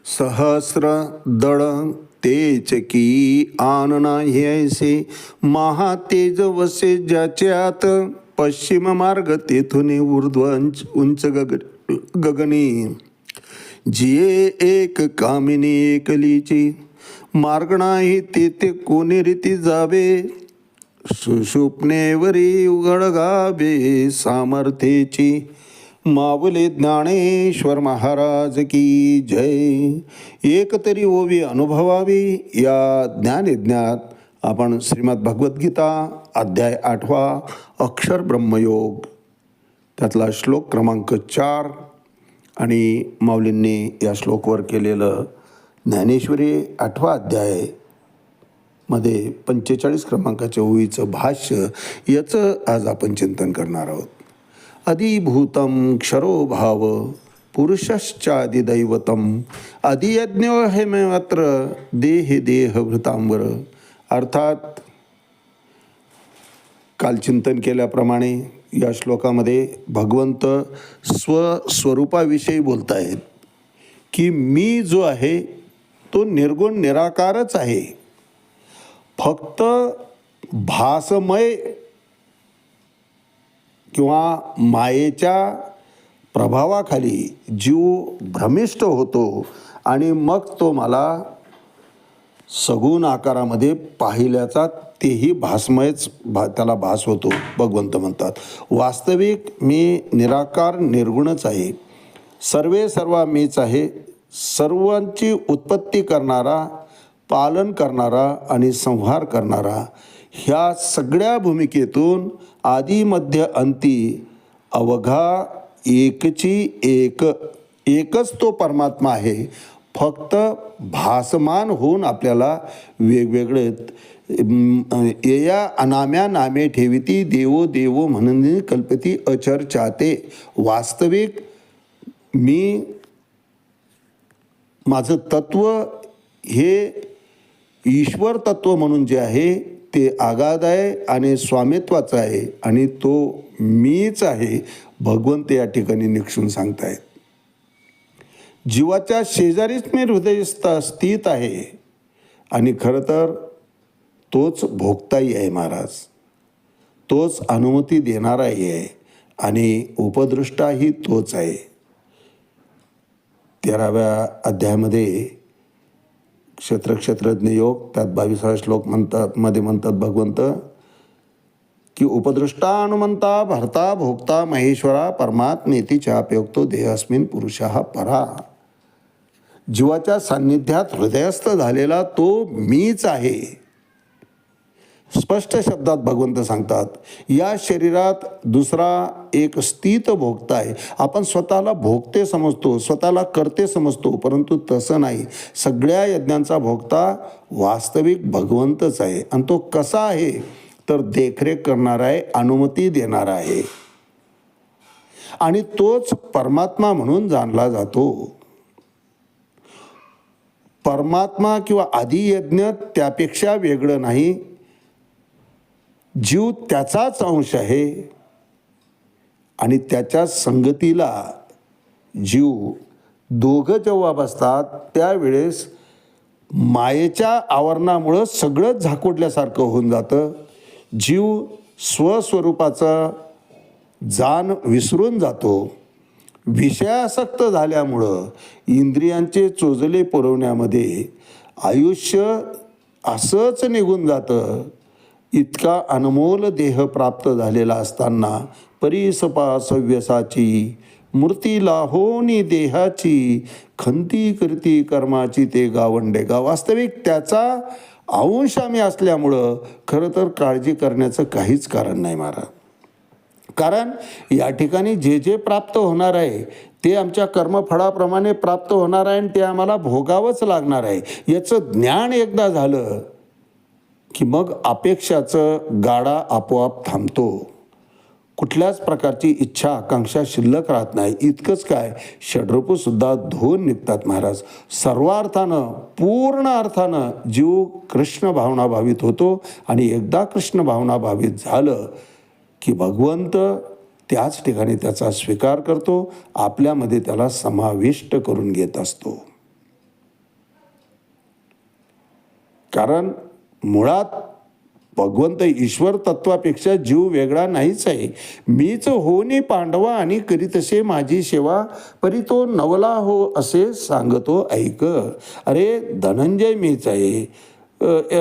सहस्र दळ तेच की आन नाही ऐसे महातेज वसे ज्याच्यात पश्चिम मार्ग तेथून ऊर्ध्व उंच गगनी जिये एक कामिनी एकलीची मार्ग नाही तेथे कोणी रीती जावे सुषुप्नेवरी उघड गावे सामर्थ्येची मावले ज्ञानेश्वर महाराज की जय. एक तरी ओवी अनुभवावी या ज्ञानयज्ञात आपण श्रीमद भगवद्गीता अध्याय 8 अक्षर ब्रह्मयोग त्यातला श्लोक क्रमांक 4 आणि माऊलींनी या श्लोकवर केलेलं ज्ञानेश्वरी 8 अध्याय मध्ये 45 क्रमांकाच्या ओवीचं भाष्य याचं आज आपण चिंतन करणार आहोत. अधिभूतम क्षरो भाव पुरुषश्चादिदैवतम अधियज्ञ हे मात्र देह वृतांबर. अर्थात काल चिंतन केल्याप्रमाणे या श्लोकामध्ये भगवंत स्वस्वरूपाविषयी बोलत आहेत की मी जो आहे तो निर्गुण निराकारच आहे. फक्त भासमय किंवा मायेच्या प्रभावाखाली जीव भ्रमिष्ट होतो आणि मग तो मला सगुण आकारामध्ये पाहिल्याचा तेही भासमयच त्याला भास होतो. भगवंत म्हणतात वास्तविक मी निराकार निर्गुणच आहे. सर्वे सर्वा मीच आहे. सर्वांची उत्पत्ती करणारा, पालन करणारा आणि संहार करणारा ह्या सगळ्या भूमिकेतून आदी मध्य अंती अवघा एकच तो परमात्मा आहे. फक्त भासमान होऊन आपल्याला वेगवेगळे या अनाम्या नामे ठेविती देवो देवो म्हणून कल्पती अचर्चाते. वास्तविक मी माझं तत्व हे ईश्वर तत्व म्हणून जे आहे ते आगाध आहे आणि स्वामित्वाचं आहे आणि तो मीच आहे. भगवंत या ठिकाणी निक्षून सांगतायत. जीवाच्या शेजारीच मी हृदय स्थित आहे आणि खरं तर तोच भोगताही आहे महाराज. तोच अनुमती देणाराही आहे आणि उपदृष्टाही तोच आहे. 13व्या अध्यायामध्ये क्षेत्रज्ञ योग त्यात 22 श्लोक म्हणतात भगवंत की उपदृष्टा अनुमंता भर्ता भोक्ता महेश्वरा परमात्मेती चाप्योक्तो देहस्मिन पुरुषः परा. जीवाच्या सान्निध्यात हृदयस्थ झालेला तो मीच आहे. स्पष्ट शब्दात भगवंत सांगतात या शरीरात दुसरा एक स्थित भोगता आहे. आपण स्वतःला भोगते समजतो, स्वतःला करते समजतो, परंतु तसं नाही. सगळ्या यज्ञांचा भोगता वास्तविक भगवंतच आहे. आणि तो कसा आहे तर देखरेख करणारा आहे, अनुमती देणारा आहे आणि तोच परमात्मा म्हणून जाणला जातो. परमात्मा किंवा आदियज्ञ त्यापेक्षा वेगळं नाही. जीव त्याचाच अंश आहे आणि त्याच्या संगतीला जीव दोघं जेव्हा बसतात त्यावेळेस मायेच्या आवरणामुळं सगळं झाकोडल्यासारखं होऊन जातं. जीव स्वस्वरूपाचा जाण विसरून जातो. विषयासक्त झाल्यामुळं इंद्रियांचे चोचले पुरवण्यामध्ये आयुष्य असंच निघून जातं. इतका अनमोल देह प्राप्त झालेला असताना परिसपा सव्यसाची मूर्ती लाहोनी देहाची खंती करती कर्माची ते गावंडे गा. वास्तविक त्याचा अंश आम्ही असल्यामुळं खरं तर काळजी करण्याचं काहीच कारण नाही महाराज. कारण या ठिकाणी जे जे प्राप्त होणार आहे ते आमच्या कर्मफळाप्रमाणे प्राप्त होणार आहे आणि ते आम्हाला भोगावंच लागणार आहे. याचं ज्ञान एकदा झालं की मग अपेक्षाचं गाडा आपोआप थांबतो. कुठल्याच प्रकारची इच्छा आकांक्षा शिल्लक राहत नाही. इतकंच काय षड्रूपसुद्धा धुवून निघतात महाराज. सर्वार्थानं पूर्ण अर्थानं जीव कृष्ण भावना भावित होतो आणि एकदा कृष्ण भावना भावित झालं की भगवंत त्याच ठिकाणी त्याचा स्वीकार करतो, आपल्यामध्ये त्याला समाविष्ट करून घेत असतो. कारण मुळात भगवंत ईश्वर तत्वापेक्षा जीव वेगळा नाहीच आहे. मीच होनी पांडवा आणि करी तसे माझी सेवा, परी तो नवला हो असे सांगतो ऐक. अरे धनंजय मीच आहे,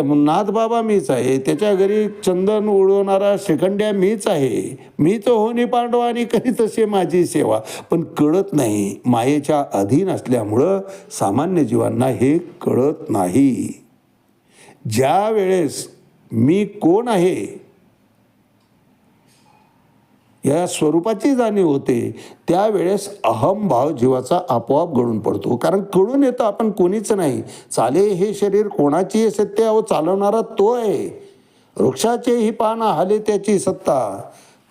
नाथबाबा मीच आहे, त्याच्या घरी चंदन उडवणारा शिखंड्या मीच आहे, मीच होनी पांडवा आणि करी तसे माझी सेवा. पण कळत नाही, मायेच्या अधीन असल्यामुळं सामान्य जीवांना हे कळत नाही. ज्या वेळेस मी कोण आहे या स्वरूपाची जाणीव होते त्यावेळेस अहमभाव जीवाचा आपोआप गळून पडतो. कारण कळून येतं आपण कोणीच नाही. चाले हे शरीर कोणाची सत्य अहो चालवणारा तो आहे. वृक्षाचेही पान हाले त्याची सत्ता,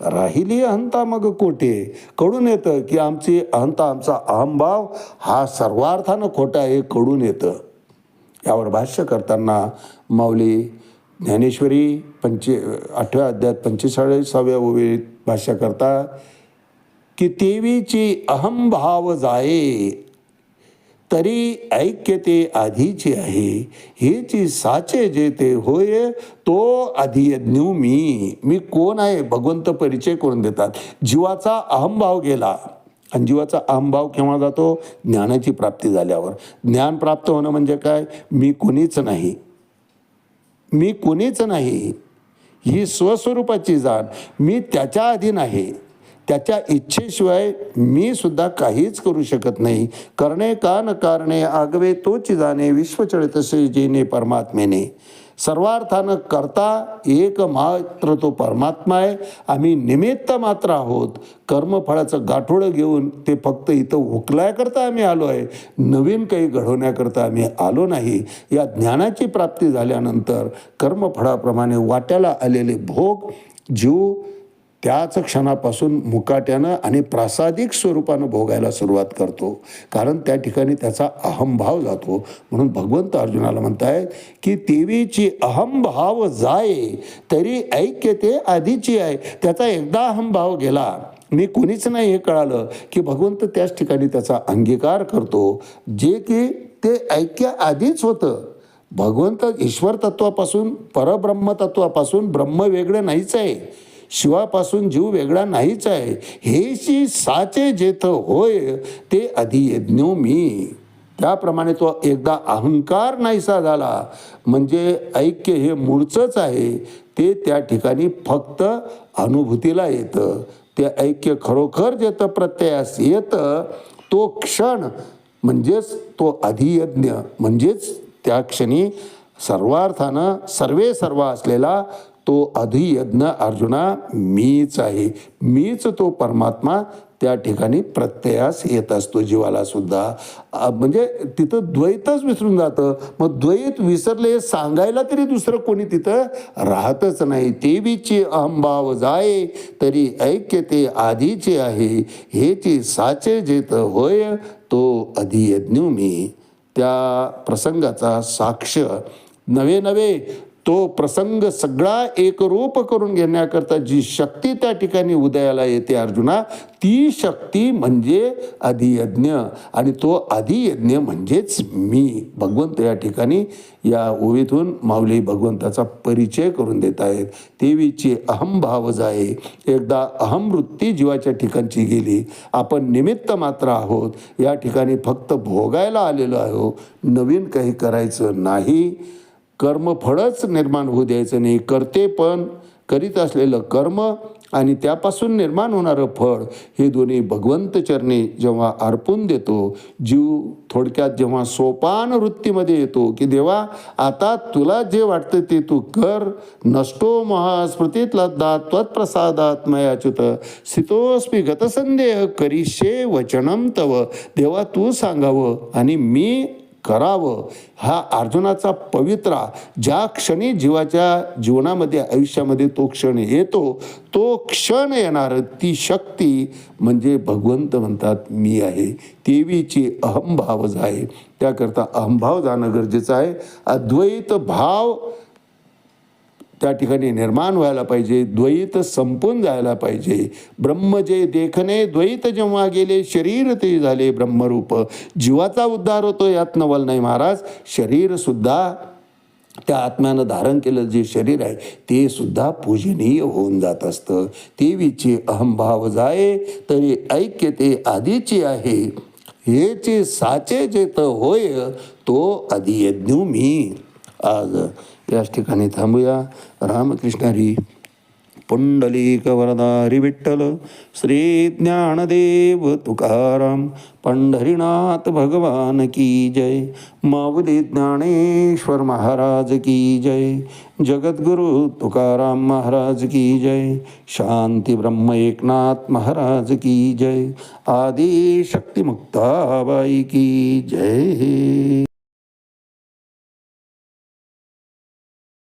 राहिली अहंता मग कोठे. कळून येतं की आमची अहंता, आमचा अहमभाव हा सर्वार्थानं खोटा आहे, कळून येतं. यावर भाष्य करताना माऊली ज्ञानेश्वरी 8व्या अध्यायात 45व्या ओवीत भाष्य करता की तेवीची अहमभाव जाये तरी ऐक्य ते आधीचे आहे, हेची साचे जे ते होय तो आधियज्ञ मी कोण आहे भगवंत परिचय करून देतात. जीवाचा अहमभाव गेला आणि जीवाचा अहमभाव केव्हा जातो? ज्ञानाची प्राप्ती झाल्यावर. ज्ञान प्राप्त होणं म्हणजे काय? मी कोणीच नाही, मी कोणीच नाही ही स्वस्वरूपाची जाण. मी त्याच्या अधीन आहे, त्याच्या इच्छेशिवाय मी सुद्धा काहीच करू शकत नाही. करणे का न कारणे आगवे तोची जाणे, विश्वचळितसे जेणे परमात्मेने. सर्वार्थानं करता एक मात्र तो परमात्मा आहे. आम्ही निमित्त मात्र आहोत. कर्मफळाचं गाठोडं घेऊन ते फक्त इथं हुकल्याकरता आम्ही आलो आहे, नवीन काही घडवण्याकरता आम्ही आलो नाही. या ज्ञानाची प्राप्ती झाल्यानंतर कर्मफळाप्रमाणे वाट्याला आलेले भोग जीव त्याच क्षणापासून मुकाट्यानं आणि प्रासादिक स्वरूपानं भोगायला सुरुवात करतो. कारण त्या ठिकाणी त्याचा अहमभाव जातो. म्हणून भगवंत अर्जुनाला म्हणतायत की तेवीची अहमभाव जाये तरी ऐक्य ते आधीची आहे. त्याचा एकदा अहमभाव गेला, मी कोणीच नाही हे कळालं की भगवंत त्याच ठिकाणी त्याचा अंगीकार करतो, जे की ते ऐक्य आधीच होतं. भगवंत ईश्वर तत्वापासून, परब्रह्म तत्वापासून ब्रह्म वेगळं नाहीच आहे, शिवापासून जीव वेगळा नाहीच आहे. हेची साचे जेथ होय ते अधियज्ञ मी. त्याप्रमाणे तो एकदा अहंकार नाहीसा झाला म्हणजे ऐक्य हे मूळचंच आहे, ते त्या ठिकाणी फक्त अनुभूतीला येतं. ते ऐक्य खरोखर जेथं प्रत्ययास येतं तो क्षण म्हणजेच तो अधियज्ञ, म्हणजेच त्या क्षणी सर्वार्थानं सर्वे सर्व असलेला तो अधियज्ञ अर्जुना मीच आहे. मीच तो परमात्मा त्या ठिकाणी प्रत्ययास येत असतो जीवाला सुद्धा. म्हणजे तिथं द्वैतच विसरून जातं. मग द्वैत विसरले सांगायला तरी दुसरं कोणी तिथं राहतच नाही. तेवीची अहमभाव जाये तरी ऐक्य ते आधीचे आहे, हेची साचे जेत होय तो अधियज्ञ मी. त्या प्रसंगाचा साक्ष नवे नवे तो प्रसंग सगळा एकरूप करून घेण्याकरता जी शक्ती त्या ठिकाणी उदयाला येते अर्जुना, ती शक्ती म्हणजे अधियज्ञ. आणि तो अधियज्ञ म्हणजेच मी. भगवंत या ठिकाणी या ओवीतून माऊली भगवंताचा परिचय करून देत आहेत. तेवीची अहमभाव जाये, एकदा अहमवृत्ती जीवाच्या ठिकाणची गेली, आपण निमित्त मात्र आहोत. या ठिकाणी फक्त भोगायला आलेलो आहोत, नवीन काही करायचं नाही. कर्मफळच निर्माण होऊ द्यायचं नाही. करते पण करीत असलेलं कर्म आणि त्यापासून निर्माण होणारं फळ हे दोन्ही भगवंत चरणी जेव्हा अर्पून देतो, जीव थोडक्यात जेव्हा सोपान वृत्तीमध्ये येतो की देवा आता तुला जे वाटतं ते तू कर, नष्टो महास्मृतीत लद्धा त्वत्प्रसादात मयाच्युत स्थितोस्मी गतसंदेह करिष्ये वचनम तव. देवा तू सांगावं आणि मी करावं. हा अर्जुनाचा पवित्रा ज्या क्षणी जीवाच्या जीवनामध्ये आयुष्यामध्ये तो क्षण येतो, तो क्षण येणार ती शक्ती म्हणजे भगवंत म्हणतात मी आहे. तेवीची अहमभाव जाय, त्याकरता अहमभाव जाणं गरजेचं आहे. अद्वैत भाव त्या ठिकाणी निर्माण व्हायला पाहिजे. द्वैत संपून जायला पाहिजे. ब्रह्म जे देखणे द्वैत जेव्हा गेले, शरीर ते झाले ब्रह्मरूप. जीवाचा उद्धार होतो यात नवल नाही महाराज. शरीर सुद्धा त्या आत्म्यानं धारण केलेलं जे शरीर आहे ते सुद्धा पूजनीय होऊन जात असतं. तेवीचे अहंभाव जाये तरी ऐक्य ते आधीची आहे, हेचे साचे जेत होय तो अधियज्ञू मी. आज याच ठिकाणी थांबूया. रामकृष्ण हरी. पुंडलिक वरदा हरी विठ्ठल. श्री ज्ञानदेव तुकाराम. पंढरीनाथ भगवान की जय. माऊली ज्ञानेश्वर महाराज की जय. जगद्गुरु तुकाराम महाराज की जय. शांती ब्रह्म एकनाथ महाराज की जय. आदि शक्ती मुक्ताबाई की जय.